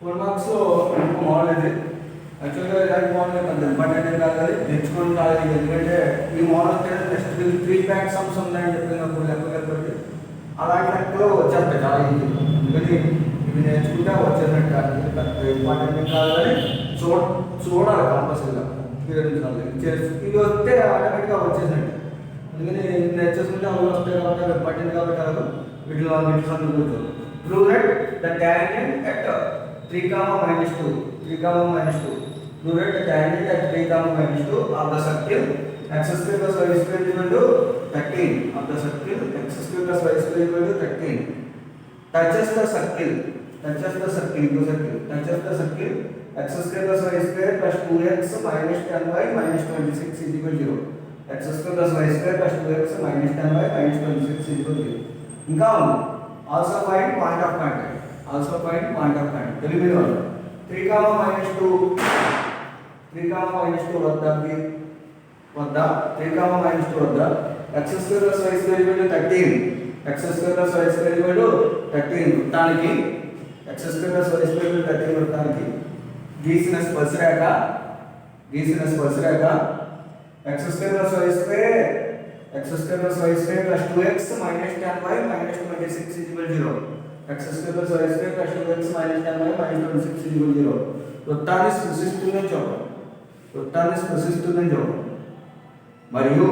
4 మార్క్స్లో ఇంకో మోడల్ ఇది. యాక్చువల్గా ఇలాంటి మోడల్ అంత ఇంపార్టెంట్ ఏం కాదు, అది నేర్చుకుని కాదు. ఎందుకంటే ఈ మోడల్ నెక్స్ట్ 3 ప్యాక్ సమ్స్ ఉన్నాయని చెప్పినప్పుడు లెక్కలకి అలాంటి లెక్కలు వచ్చేస్తాయి చాలా ఈజీ. అందుకని ఇవి నేర్చుకుంటే వచ్చేసినట్టు ఇంపార్టెంట్ ఏం కాదు, కానీ చూడాలి కంపల్సరీగా. ఇవి వస్తే ఆటోమేటిక్గా వచ్చేసినట్టు. అందుకని నేర్చేసుకుంటే అవి వస్తాయి కాబట్టి అవి ఇంపార్టెంట్ కాబట్టి అలాగే వీటిలో సందుకుంటుంది. Prove that the tangent at 3, -2. 3, -2. Prove that the tangent at 3, -2 of the circle x square plus y square equal to 13 of the circle x square plus y square equal to 13 touches the circle touches the circle x square plus y square plus 2x minus 10y minus 26 is equal to 0. x square plus y square plus 2x minus 10y minus 26 is equal to 0. ఇంకా also find point of contact తెలియదు. 3, -2 వద్ద 3, -2 వద్ద x square plus y square equal to 13 వృత్తానికి x square plus y square equal to 13 వృత్తానికి గీసిన స్పర్శరేఖ x square plus y square plus 2x minus 10y minus 26 is equal to 0. x square plus y square plus 2x minus 10y minus 26 is equal to 0. వృత్తాన్ని స్పృశిస్తుందని చెప్పండి. మరియు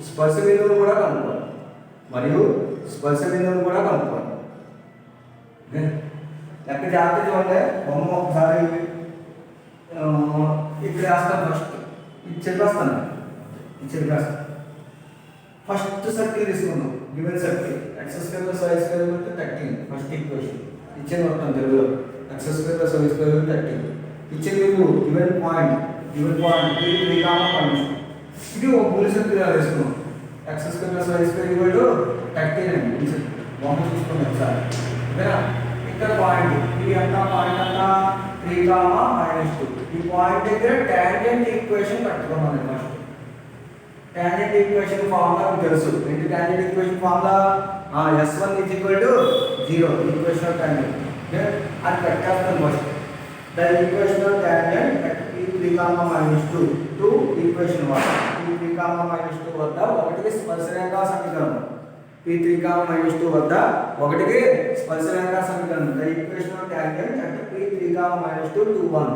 స్పర్శ బిందువును కూడా కనుక్కోండి. లెక్క జాగ్రత్త చూడండి. బొమ్మ ఒకసారి ఇక్కడ రాస్తాను. ఫస్ట్ ఇచ్చేది రాస్తాను. ఫస్ట్ సర్కిల్ తీసుకుందాం. Given circle x square plus y square equal to 13 first equation ఇచ్చేది మొత్తం తెలుగులో x square plus y square equal to 13 ఇచ్చేది మీకు గివెన్ పాయింట్ 3, 3, ఇది ఒక పూలి సర్కిల్ వేసుకున్నాం. x square plus y square equal to 13 అని బొమ్మ చూసుకోండి ఒకసారి. ఇక్కడ పాయింట్ ఇది ఎంత పాయింట్ అంతా 3, -2. ఈ పాయింట్ దగ్గర టాంజెంట్ ఈక్వేషన్ కట్టుకోమని ఫస్ట్. టాంజెంట్ ఈక్వేషన్ ఫార్ములా మీకు తెలుసు. ఏంటి tangent equation formula? S1 is equal to 0 equation of tangent. అది కట్టేస్తాను first. The equation of tangent at P3, -2 to equation 1. P3, -2 వద్ద ఒకటికి స్పర్శరేఖా సమీకరణం. P3, -2 వద్ద ఒకటికి స్పర్శరేఖా సమీకరణం. The equation of tangent at P3, -2 to 1.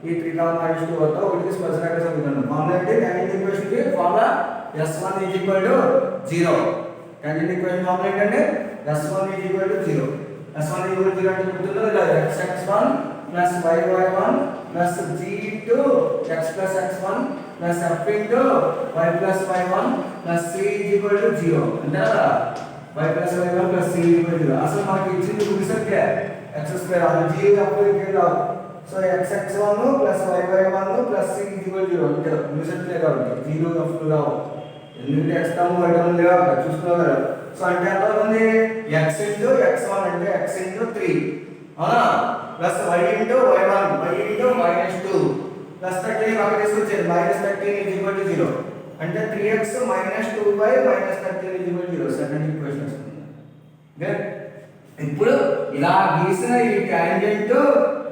P3, -2 వద్ద ఒకటికి స్పర్శరేఖా సమీకరణం. ఫార్ములా అంటే టాంజెంట్ ఈక్వేషన్ కి formula S1 is equal to 0. Tangent equation formula ఏంటంటే S1 is equal to 0. S1 is equal to 0 అంటే గుర్తుందో లేదా? x(x1) plus y(y1) plus g into x plus x1 plus f into y plus y1 plus c is equal to 0. అంటే y plus y1 plus c is equal to 0. అసలు మనకి ఇచ్చింది గుడిసెక్కే x square అది g అప్పుడు ఇక్కడ so x(x1) plus y(y1) plus c is equal to 0 అంటే గుడిసెక్కే కాబట్టి 0 అప్పుడు రావు. ఎందుకంటే x టర్మ్ y టర్మ్ లేవా చూస్తున్నావు కదా. సో అంటే ఎంత అవుతుంది? x into x1 అంటే x into 3 అవునా, plus y into y1 y into -2 plus 13 అక్కడ తీసుకొచ్చేది -13 is equal to 0 అంటే 3x -2y -13 is equal to 0. Second equation వస్తుంది. ఇప్పుడు ఇలా గీసిన ఈ టాంజెంట్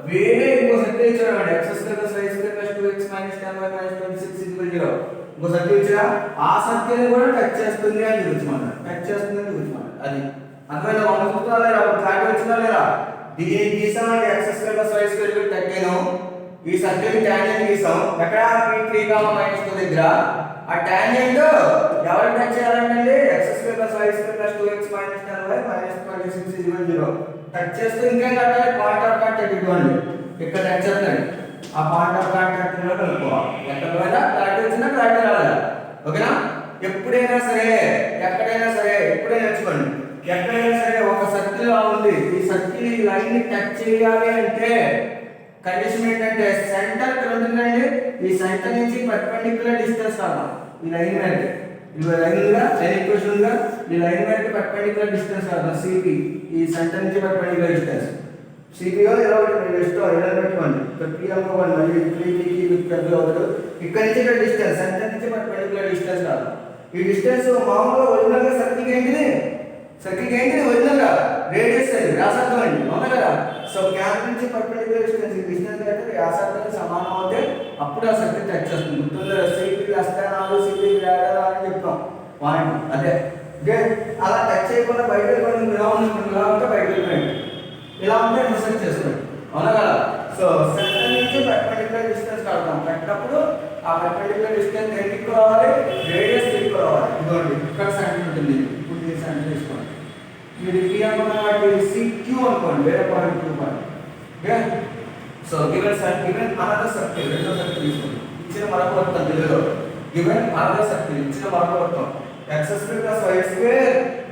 వేరే ఇంకో సర్కిల్ ఇచ్చాడు. x square plus y square plus 2x minus 10y minus 26 is equal to 0. ఇంకో సర్కిల్ ఇచ్చా, ఆ సర్కిల్ కూడా టచ్ చేస్తుంది అని చూపించమన్నా. అది అర్థమైందా? మనం చూస్తున్నా లేదా? క్లారిటీ వచ్చిందా లేదా? దీన్ని గీసామంటే x square plus y square equal to 13. ఈ సర్కిల్ టాంజెంట్ గీసాం ఎక్కడ? P3, -2 దగ్గర. ఆ టాంజెంట్ ఎవరు టచ్ చేయాలంటే x square plus y square plus 2x minus 10y minus 26 is equal to 0 touch చేస్తూ ఇంకేం కట్టాలి? పాయింట్ ఆఫ్ కాంటాక్ట్ ఇవ్వండి. ఇక్కడ టచ్ చేస్తాడు. ఆ పాయింట్ ఆఫ్ కాంటాక్ట్ లో కలుపుకోవాలి. ఎక్కడైనా క్లారిటీ వచ్చినా క్లారిటీ రాలేదా? ఓకేనా? ఎప్పుడైనా సరే ఎక్కడైనా సరే ఎప్పుడే నేర్చుకోండి. ఎక్కడైనా సరే ఒక సర్కిల్ లా ఉంది, ఈ సర్కిల్ ఈ లైన్ ని టచ్ చేయాలి అంటే కండిషన్ ఏంటంటే సెంటర్ ఇక్కడ ఉంటుందండి. ఈ సెంటర్ నుంచి పర్పెండిక్యులర్ డిస్టెన్స్ కావాలి. ఈ లైన్ మీద ఈ లైన్ గా లైన్ ఈక్వేషన్ ఉందా, ఈ లైన్ మీద పర్పెండిక్యులర్ డిస్టెన్స్ కావాలి. సిపి ఈ సెంటర్ నుంచి పర్పెండిక్యులర్ డిస్టెన్స్ సిపిఓ ఎలా ఉంటుంది? ఇష్టం ఎలా పెట్టుకోండి. ఇక్కడ పి అనుకోండి. మళ్ళీ ఇక్కడ నుంచి ఇక్కడ డిస్టెన్స్ సెంటర్ నుంచి పర్పెండిక్యులర్ డిస్టెన్స్ కాదు. ఈ డిస్టెన్స్ మామూలుగా ఒరిజినల్ గా సర్కిల్ ఏంటిది ఒరిజినల్ గా రేడియస్ అది వ్యాసార్థం అండి. అవునా కదా? సో క్యాప్ నుంచి పర్పెండిక్యులర్ డిస్టెన్స్ డిస్టెన్స్ అయితే వ్యాసార్థానికి సమానం అవుతే అప్పుడు ఆ సర్కిల్ టచ్ చేస్తుంది. గుర్తుందా సిపి ప్లస్ 4 సిపి గ్రేటర్ అని చెప్తాం పాయింట్ అదే. ఓకే అలా టచ్ చేయకుండా బయట వెళ్ళిపోయింది ఇలా ఉంటుంది, ఇలా ఉంటే బయట వెళ్ళిపోయింది, ఇలా ఉంటే ఇంటర్సెక్ట్ చేస్తుంది, అవునా కదా. సో సెంటర్ నుంచి పర్పెండిక్యులర్ డిస్టెన్స్ కడతాం, కట్టినప్పుడు ఆ పర్పెండిక్యులర్ డిస్టెన్స్ దేనికి రావాలి, రేడియస్ కి రావాలి. ఇదిగోండి ఇక్కడ సెంటర్ ఉంటుంది, ఇప్పుడు దీని సెంటర్ తీసుకోండి. ఇది p అనుకున్న వాటి CQ అనుకోండి, వేరే point Q point. Okay so given another circle, రెండో సర్కిల్ తీసుకోండి. ఇచ్చిన మరొక వృత్తం తెలుగులో గివెన్ అనదర్ సర్కిల్, ఇచ్చిన మరొక వృత్తం x² + y²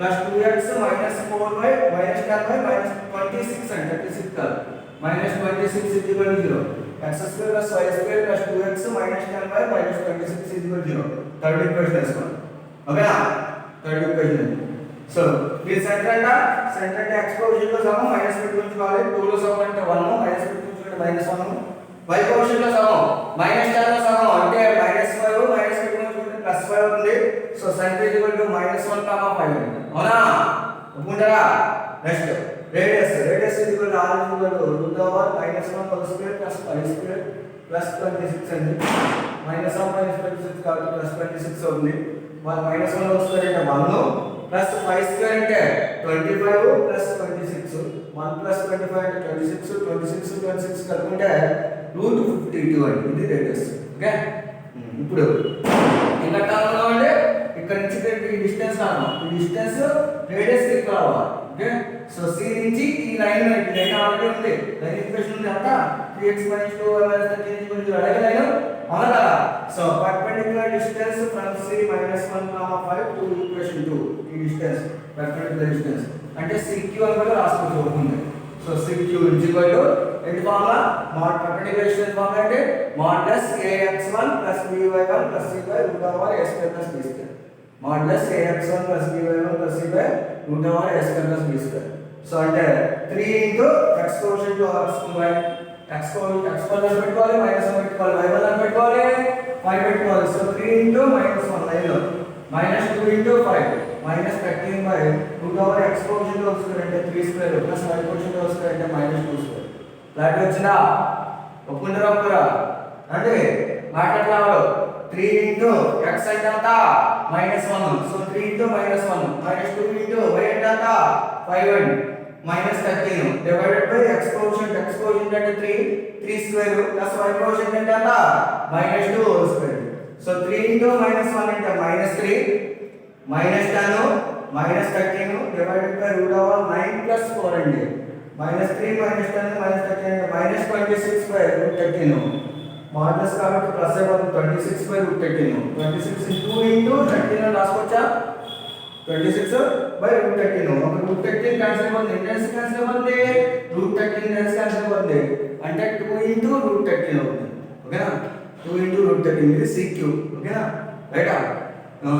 + 2x - 4y - 10y - 26 అంటే 36 కాదు -26 = 0. x² + y² + 2x - 10y - 26 = 0. Third equation వేసుకోండి. ఓకేనా థర్డ్ ఈక్వేషన్. సో ఈ సెంటర్ అంటే x పొజిషన్ లో సగం మైనస్ పెట్టి ఉంచుకోవాలి, 2 లో సగం అంటే 1 మైనస్ పెట్టి ఉంచుకుంటే -1, y పొజిషన్ లో సగం -10 లో సగం అంటే -5 మైనస్ పెట్టి ఉంచుకుంటే +5 అవుతుంది. సో సెంటర్ = -1, 5 అవునా ఒప్పుకుంటారా. నెక్స్ట్ రేడియస్ r = -1/2 + 5² + 26 అండి. -26 కాబట్టి +26 అవుతుంది. మరి -1 వస్తుందంటే 1 ప్లస్ 5² అంటే 25 ప్లస్ 26 1 ప్లస్ 25 అంటే 26 కలుపుకుంటే √52 అండి. ఇది రేడియస్. ఓకే ఇప్పుడు ఇంకా కాలంలో అంటే ఇక్కడ నుంచి ఈ డిస్టెన్స్ కావాలి, ఈ డిస్టెన్స్ రేడియస్ కి కావాలి. ఓకే సో C నుంచి ఈ లైన్ ఆల్రెడీ ఉంది, లైన్ ఈక్వేషన్ ఉంది అంతా 3x - 2y - 13 = అదే లైన్, అవునా కదా. So perpendicular distance from C - 1, 5 to equation 2, ఈ డిస్టెన్స్ పర్పెండిక్యులర్ డిస్టెన్స్ అంటే CQ అని కూడా రాసుకోవచ్చు అవుతుంది. సో CQ ఏంటి formula, mod perpendicular distance formula అంటే modulus ax1 + by1 + c / √a² + b². Modulus ax1 + by1 + c / √a² + b². So అంటే 3 into x quotient రాసుకుంటే x పదం పెట్టుకోవాలి, -1 పెట్టుకోవాలి, y పదం పెట్టుకోవాలి, 5 పెట్టుకోవాలి. సో 3 into -1 లైన్లో -2 into 5 -13/√x కోషెంట్ వస్తుంది అంటే 3² ప్లస్ y కోషెంట్ వస్తుంది అంటే -2². ఫ్లాట్ వచ్చిందా ఒప్పుకుంటారా ఒప్పురా అంటే మాట్లాడతాడు. 3 into x అంటే ఎంత -1, సో 3 into -1 -2 into y అంటే ఎంత 5 అండి -13 డివైడెడ్ బై x కోషెంట్ అంటే 3² ప్లస్ y కోషెంట్ అంటే ఎంత -2². సో 3 into -1 అంటే -3 -10 -13 డివైడెడ్ బై √9 + 4 అండి. -3 -10 -13 అంటే -26/√13 మోడ్యులస్ కాబట్టి ప్లస్ అయిపోతుంది 26/√13. 26 2 into 13 అని రాసుకోవచ్చా, 26/√13. ఒక √13 క్యాన్సిల్ అయిపోతుంది, ఇంటెన్స్ క్యాన్సిల్ అయిపోతుంది, √13 ఇంటెన్స్ క్యాన్సిల్ అయిపోతుంది అంటే 2 into √13 అవుతుంది. ఓకేనా 2 into √13 ఇది CQ. ఓకేనా రైటా.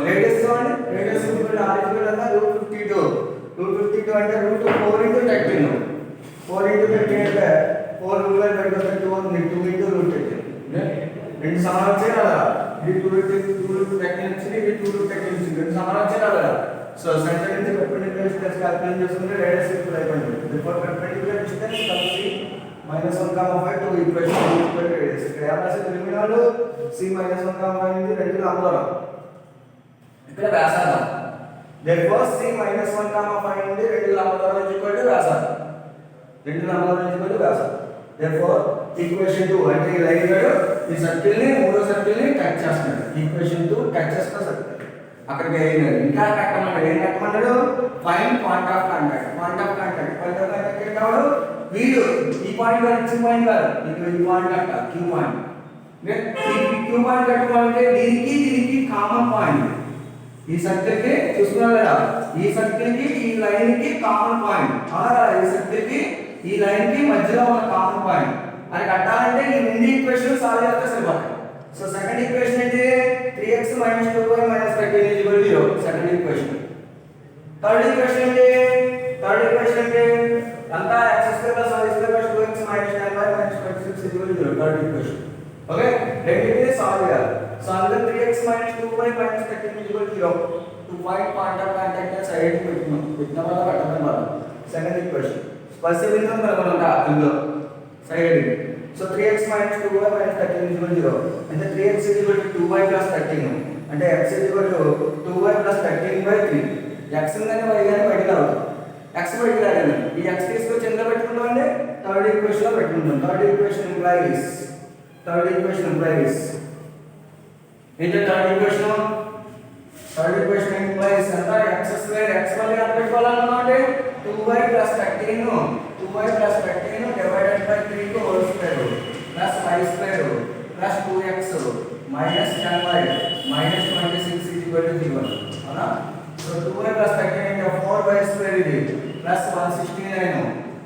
రేడియస్ చూడండి, రేడియస్ r = √52 అంటే √4 into 13 4 into 13 అంటే 4 రూపాయలు పెట్టుకుంటే 2 ఉంది, 2 into √13 రెండు సమానం వచ్చాయి కదా. ఇది 2 వచ్చింది, ఇది 2 వచ్చింది, రెండు సమానం వచ్చాయి కదా. సో సెంటర్ నుంచి పర్పెండిక్యులర్ డిస్టెన్స్ క్యాల్కులేట్ చేసుకుంటే రేడియస్ ఈక్వల్ అయిపోయింది. Before perpendicular distance from C -1, 5 to equation equal radius. ఇక్కడ ఏం రాశారు తెలివినాడు, C - 1, 5 నుంచి రెండు లంబదూరం, ఇక్కడ వ్యాసార్థం. దేర్ఫోర్ C - 1, 5 నుండి రెండు లంబదూరం ఈక్వల్ టు వ్యాసార్థం, రెండు లంబదూరం ఈక్వల్ టు వ్యాసార్థం. దేర్ఫోర్ ఈక్వేషన్ 2 అంటే ఈ లైన్ ఈ సర్కిల్ ని మూడో సర్కిల్ ని టచ్ చేస్తున్నాడు. ఈక్వేషన్ 2 టచ్ చేస్తున్న సర్కిల్ అక్కడికి ఇంకా కట్టమన్నాడు. ఏం కట్టమన్నాడు, find point of contact. Point of contact కావాలి. వీడు ఈ పాయింట్ ఇచ్చిన పాయింట్ కాదు, ఈ పాయింట్ కట్ట క్యూ పాయింట్. క్యూ పాయింట్ కట్టుకోవాలంటే దీనికి కామన్ పాయింట్, ఈ సర్కిల్ కి చూసుకున్నారు కదా, ఈ సర్కిల్ కి ఈ లైన్ కి కామన్ పాయింట్, అలాగా ఈ సర్కిల్ కి ఈ లైన్ కి మధ్యలో ఉన్న కామన్ పాయింట్ అని కట్టాలంటే ఈ రెండు ఈక్వేషన్ సాల్వ్ చేస్తే సరిపోతాయి. సో సెకండ్ ఈక్వేషన్ ఏంటి, 3x - 2y - 13 = 0 second equation. Third equation ఏంటి, అంతా x² + y² + 2x - 10y - 26 = 0 third equation. Okay రెండింటిని సాల్వ్ చేయాలి. Solve 3x - 2y - 13 = 0 to find point of contact side పెట్టిన వల్ల కట్టడం వల్ల సెకండ్ ఈక్వేషన్. వరుస బిందువులు కనుగొనంట ఇందులో side. So 3x minus 2y minus 13 is equal to 0. అంటే 3x is equal to 2y plus 13. అంటే x is equal to 2y plus 13 by 3. x ఉందని y గాని బయటికి రావాలి. x బయటికి రాయాలి. ఈ x తీసుకొచ్చి ఎందులో పెట్టుకుంటాం అంటే థర్డ్ ఈక్వేషన్ లో పెట్టుకుంటాం. థర్డ్ ఈక్వేషన్ ఇంప్లైస్ ఏంటంటే థర్డ్ ఈక్వేషన్ ఇంప్లైస్ ఎంత x స్క్వేర్ x మళ్ళీ ఎంత పెట్టుకోవాలన్నమాట 2y plus 13 divided by 3 కు whole square plus y square plus 2x minus 10y minus 26 is equal to 0. అవునా? సో 2y plus 13 అంటే 4y స్క్వేర్ ఇది plus 169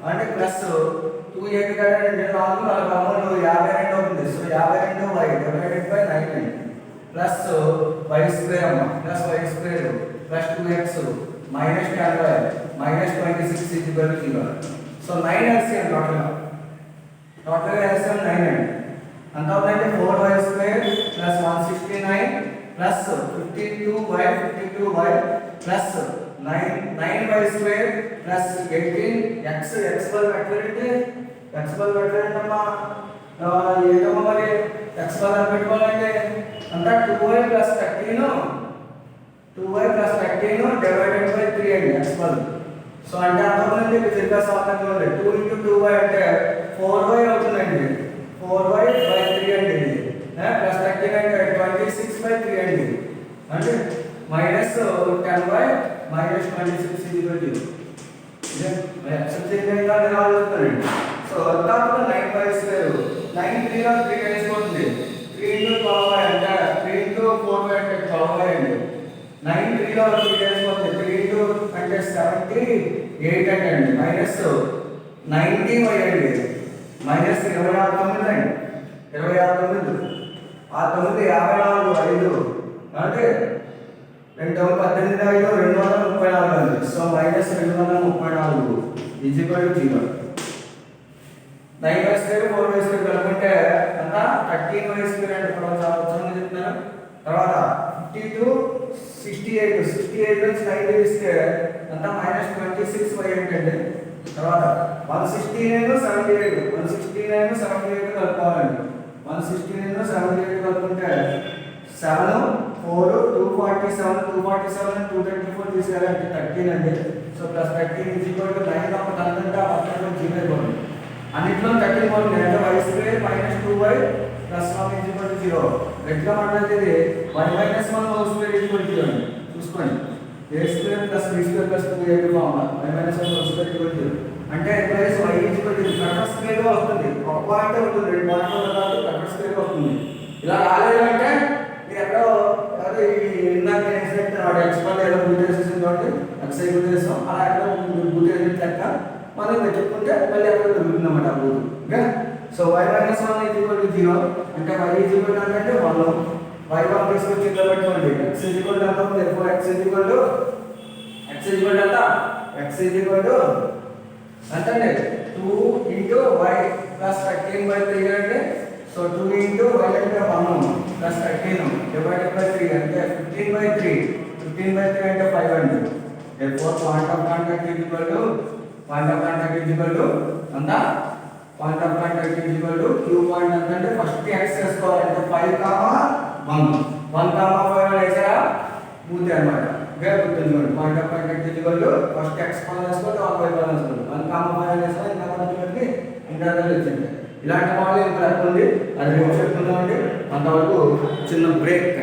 అంటే ప్లస్ 2 కదా 2 4 52 అవుతుంది. So 52y divided by 9 plus y square అమ్మ plus y square plus 2x minus 10y minus 26 is equal to 0. సో 9 LCM total LCM 9 అండి. అంత అవుతుందంటే 4y square plus 169 plus 52y plus 9y square plus 18 x బల్ పెట్టారంటే అమ్మా ఏదమ్మా మరి x బల్ పెట్టుకోవాలంటే అంతా 2y plus 13 డివైడెడ్ బై 3 అండి x బల్. సో అంటే అర్థమైంది మీకు సరిగ్గా సాధన చూడండి 2 into 2y అంటే 4y అవుతుందండి 4y by 3 అండి ఇది ప్లస్ 13 అంటే 26 by 3 అండి అంటే minus 10y minus 26 is equal to 0. ఇదే మరి యాక్సెప్ట్ చేయకుండా నేను ఆలోచిస్తానండి. సో తర్వాత 9y స్క్వేర్ 9 3 లో 3 కలిసిపోతుంది 3 into 12y అంటే 3 into 4y అంటే 12y అండి. 9 3 లో 3 కలిసిపోతుంది 3 into అంటే 78 అండి మైనస్ 90y అండి మైనస్ 26 అండి 26 ఆ 9 54 5 అంటే 218 234 అండి. So minus 234 is equal to 0. 9y square 4y square కలుపుకుంటే అంత 13y స్క్వేర్ అంటే ఇప్పుడు సంవత్సరం చెప్తున్నాను. తర్వాత 52 68 నుంచి 90 ఇస్తే అంత మైనస్ 26y ఏంటండి. తర్వాత 169 78 కలుపుకోవాలండి. 169 78 కలుపుకుంటే 7 4 247 234 తీసేయాలంటే 13 అండి. So plus 13 is equal to 9 అప్పుడు అంతా పక్కన 0 అయిపోతుంది. అన్నిట్లో 13 పోతుంది అంటే y square minus 2y plus 1 is equal to 0. గట్టిగా మాట్లాడితే y minus 1 whole square is equal to 0 అండి. చూసుకోండి a square plus b square plus 2ab formula y minus 1 whole square is equal to 0 అంటే plus y is equal to correct square గా వస్తుంది. ఒక point ఉంటుంది 2 పాయింట్లు ఉన్నది కరెక్ట్ స్క్వేర్ గా వస్తుంది. ఇలా రాలేదు అంటే మీరు ఎక్కడో అదే ఇందాక నేను చెప్పిన ఎక్స్పర్ట్ ఏదో బూట్ చేసేసింది కాబట్టి ఎక్స్ బూట్ చేస్తాం అలా ఎక్కడ బూట్ చేసిన లెక్క మనం చెప్పుకుంటే మళ్ళీ అక్కడ దొరుకుతుంది అన్నమాట ఆ boot. Okay so y minus 1 is equal to 0 అంటే y ఈజ్ ఈక్వల్ అంటే 1 y1 తీసుకొచ్చి ఇంట్లో పెట్టుకోండి x ఈజ్ ఈక్వల్ టు ఎంత ఉంది therefore x is equal to ఎంత x ఈజ్ ఈక్వల్ టు అంతండి 2 into y plus 13 by 3 అంటే సో 2 into y అంటే 1 plus 13 divided by 3 అంటే 15 by 3 అంటే 5 అండి. therefore point of contact is equal to అంతా point of contact is equal to q point అంటే first x చేసుకోవాలంటే 5 1 5 వేసారా పూర్తి అన్నమాట. ఓకే గుర్తుంచుకోండి point of contact is equal to first x point వేసుకోవాలి 1 5 వేసుకోవాలి 1 5 వేసారా ఇంకా మనకి ఇంటర్వెల్ వచ్చింది. ఇలాంటి మోడల్ ఇంకా ఉంది అది రేపు చెప్పుకుందామండి. అంతవరకు చిన్న బ్రేక్.